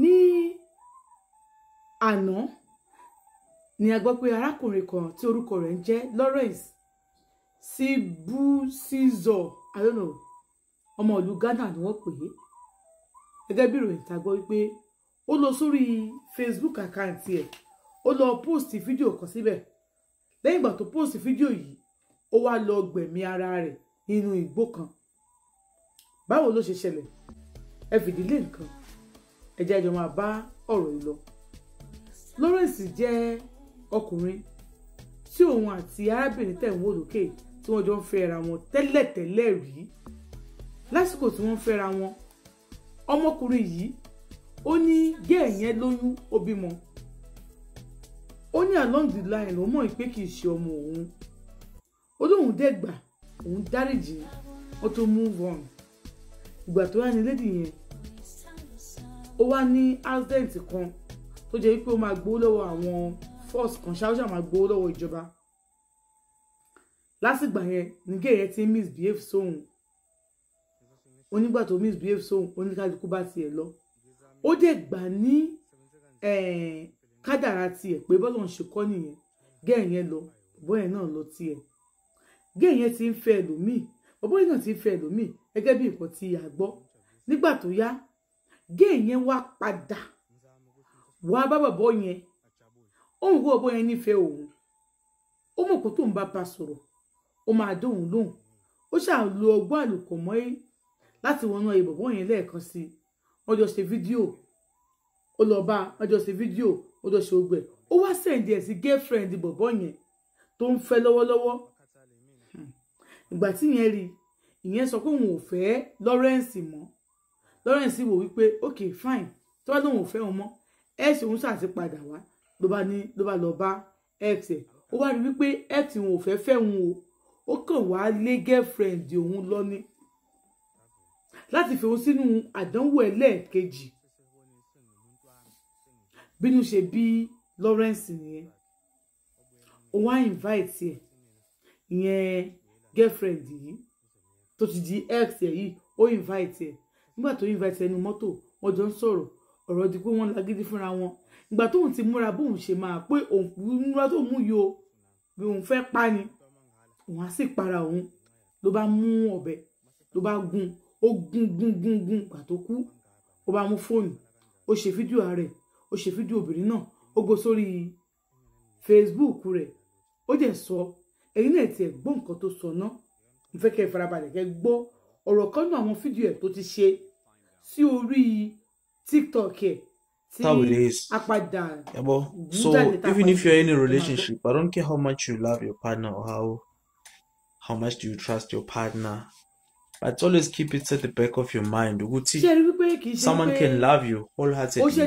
ní àná ni a gbọ́ pé arákùnrin kan tí orúkọ rẹ̀ ń jẹ́ Lawrence Sibusizo, I don't know, ọmọ ìlú Ghana ni wọ́n pè é, gẹ́gẹ́ bí ìròyìn tá gbọ́ wípé ó lọ sórí Facebook account ẹ̀, ó lọ post fídíò kan síbẹ̀. Lẹ́yìn ìgbà tó post fídíò yìí, ó wá lọ gbẹ̀mí ara rẹ̀ nínú igbó kan. Báwo ló ṣe ṣẹlẹ̀? Ẹ fìdílé nǹkan, ẹ jẹ́ jọ máa bá ọ̀rọ̀ yìí lọ. Lawrence jẹ́ ọkùnrin tí òun àti arábìnrin tẹ̀ ń wò lókè tí wọ́n jọ ń fẹ́ra wọn tẹ́lẹ̀tẹ́lẹ̀ rí. Lásìkò tí wọ́n fẹ́ra wọn, ọmọkùnrin yìí ó ní gẹ́ẹ̀ yẹn lóyún, ó bímọ. Ó ní along the line ló mọ̀ pé kì í ṣe ọmọ òun. Ó lóun dẹ́gbà, òun dáríjì, wọ́n tó move on. Ìgbà tó wá ní lady yẹn, ó wá ní accident kan tó jẹ́ wípé ó máa gbowó lọ́wọ́ àwọn force kan, ṣáájú máa gbowó lọ́wọ́ ìjọba. Lásìgbà yẹn ní gẹ́ẹ̀ yẹn ti misbehave sóhun. Onígbà tó misbehave sóhun, oníkálukú bá tiẹ̀ lọ. Ó dẹ̀ gbà ní kádàrá tiẹ̀ pé bọ́lọ̀ ń ṣe kọ́ nìyẹn. Gẹ́ẹ̀ yẹn lọ, bọ́ yẹn náà lọ tiẹ̀. Gẹ́ẹ̀ yẹn ti ń fẹ́ ẹlòmíì, bọ́bọ́ yẹn náà ti ń fẹ́ ẹlòmíì gẹ́gẹ́ bí nǹkan tí a gbọ́. Nígbà tó yá, gẹ́ẹ̀ yẹn wá padà wá bá bàbá yẹn. Ó ń wo bàbá yẹn nífẹ̀ẹ́ òun. Ó mọ̀ kó tó ń bá pa sọ̀rọ̀, ó máa dóhùn lóhùn. Ó ṣáà lo ọgbọ́n àlùkòmọ́ láti wọnú ayé bàbá yẹn lẹ́ẹ̀kan sí i. Wọ́n jọ ṣe fídíò, ó lọ bá, wọ́n jọ ṣe fídíò, ó jọ ṣe ogbẹ̀. Ó wá sẹ̀ǹdì ẹ̀ sí girlfriend bàbá yẹn tó ń fẹ́ lọ́wọ́lọ́wọ́. Ìgbà tí yẹn rí, ìyẹn sọ pé òun ò fẹ́ Lawrence mọ́. Lawrence wò wípé okay fine, tó bá lóun ò fẹ́ wọn mọ́, ex òun ṣáà ti padà wá, ló bá lọ bá ex ẹ̀. Ó wá rí wípé ex òun ò fẹ́ fẹ́ òun o, ó kàn wá lé girlfriend òun lọ ní láti fi òun sínú àdánwò ẹlẹ́ẹ̀kejì. Bínú ṣe bí Lawrence nìyẹn. Ó wá invite ẹ̀, ìyẹn girlfriend yìí tó ti di ex ẹ̀ yìí, ó invite ẹ̀. Nígbà tó invite ẹnu mọ́tò, wọ́n jọ ń sọ̀rọ̀, ọ̀rọ̀ di pé wọ́n lágídí fúnra wọn. Ìgbà tóun ti múra bóun ṣe máa pé òun múra tó mú yìí o, bí òun fẹ́ pa ni, òun á sì para òun. Ló bá mú ọ̀bẹ, ló bá gún, ó gún gbà tó kú. Ó bá mú fóònù, ó ṣe fídíò rẹ̀, ó ṣe fídíò obìnrin náà, ó gbé sórí Facebook rẹ̀. Ó dẹ̀ sọ, ẹ̀yin náà tiẹ̀ gbọ́ nǹkan tó sọ náà. Mo fẹ́ kẹ́ farabalẹ̀ kẹ́ gbọ́ ọ̀rọ̀ kan nínú àwọn fídíò ẹ̀ tó ti ṣe sí orí TikTok ẹ̀. How it is. Apada. Yeah, but so even if you're in a relationship, I don't care how much you love your partner or how much do you trust your partner, but always keep it at the back of your mind. Someone can love you wholeheartedly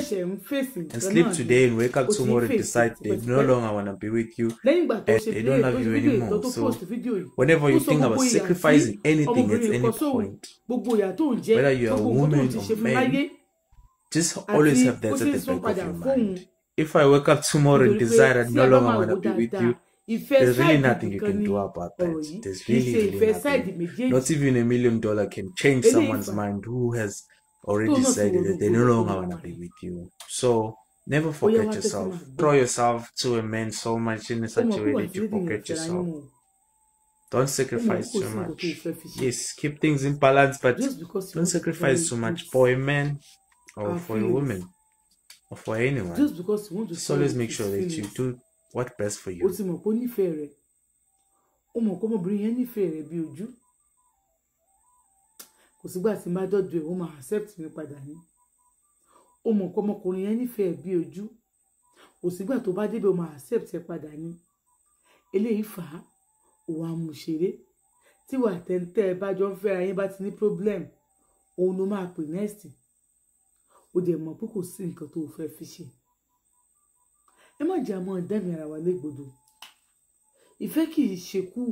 and sleep today and wake up tomorrow and decide they no longer want to be with you and they don't love you anymore. So whenever you think about sacrificing anything at any point, whether you're a woman or man, just always have that at the back of your mind. If I wake up tomorrow and decide I no longer want to be with you, there's really nothing you can do about that. There's really nothing. Not even $1 million can change someone's mind who has already decided that they no longer want to be with you. So never forget yourself. Throw yourself to a man so much in such a way that you forget yourself. Don't sacrifice too much. Yes, keep things in balance, but don't sacrifice too much for a man or for a woman or for anyone. Just always make sure that you do what's best for you. Kò sígbà tí má dọ́dọ̀ ẹ̀ ó máa accept mi padà ní. Ó mọ̀ kọ́ ọmọkùnrin yẹn nífẹ̀ẹ́ bí ojú. Kò sígbà tó bá débẹ̀ ó máa accept ẹ padà ní. Eléyìí fà á, òun àmùṣeré. Tí wà tẹ́ntẹ́ ẹ bá jọ ń fẹ́ra yín bá ti ní problem, òun ló máa pè next. Ó dẹ̀ mọ̀ pé kò sí nǹkan tó fẹ́ fi ṣe. Ẹ má jẹ́ àmọ́ ẹ̀dẹ́mi ara wa légbodò. Ìfẹ́ kì í ṣe kú.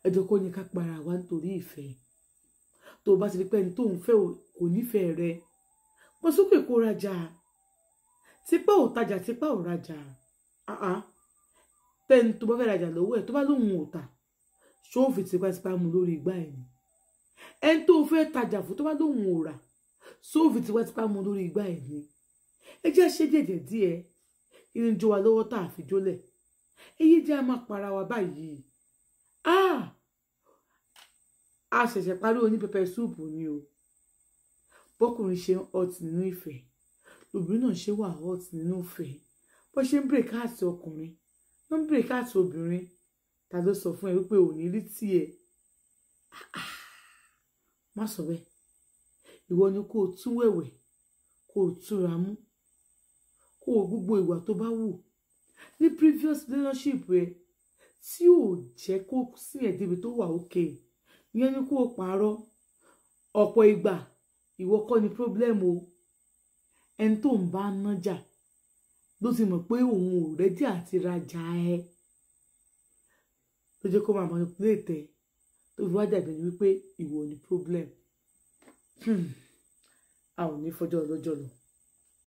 Ẹjọ́ kò ní ká para wa nítorí ìfẹ́. Tó bá ti rí pé ẹni tó ń fẹ́ kò nífẹ̀ẹ́ rẹ, pọ̀ sókè kó rajà. Tipá ò tajà, tipá ò rajà. Tẹ́ni tó bá fẹ́ rajà lọ́wọ́ ẹ̀ tó bá lóhun ò tà, ṣó fi tipátipá mu lórí igbá ẹ̀ ni. Ẹni tó fẹ́ tajà fún tó bá lóhun ò rà, sóòfì tipátipá mú lórí igbá ẹ̀ ni ẹ jẹ́ ṣe déédéé díẹ̀ irin jó wa lọ́wọ́ tá a fi jólẹ̀ èyí jẹ́ a máa para wa báyìí a ṣẹ̀ṣẹ̀ parí oní pẹpẹ súùpù ni o bọ́kùnrin ṣe hot nínú ìfẹ́ obìnrin náà ṣe wà hot nínú ìfẹ́ bó ṣe ń break heart ọkùnrin ló ń break heart obìnrin ta ló sọ fún ẹ wípé ò ní rí tiẹ̀ má sọ bẹ́ẹ̀ ìwọ ni kó o tún wẹ̀wẹ̀ kó o túra mú kó o gbogbo ìwà tó bá wù ní previous relationship rẹ tí ò jẹ́ kó sí ẹ̀ débi tó wà òkè ìyẹn ni kó o pààrọ̀ ọ̀pọ̀ ìgbà ìwọ kọ́ ni problem o ẹni tó ń bá nájà ló ti mọ̀ pé òun ò rẹ́dí àti rajà ẹ ló jẹ́ kó máa manipulate ẹ tó fi wá dàbí wípé ìwọ ni problem a ò ní fọjọ́ ọlọ́jọ́ lọ.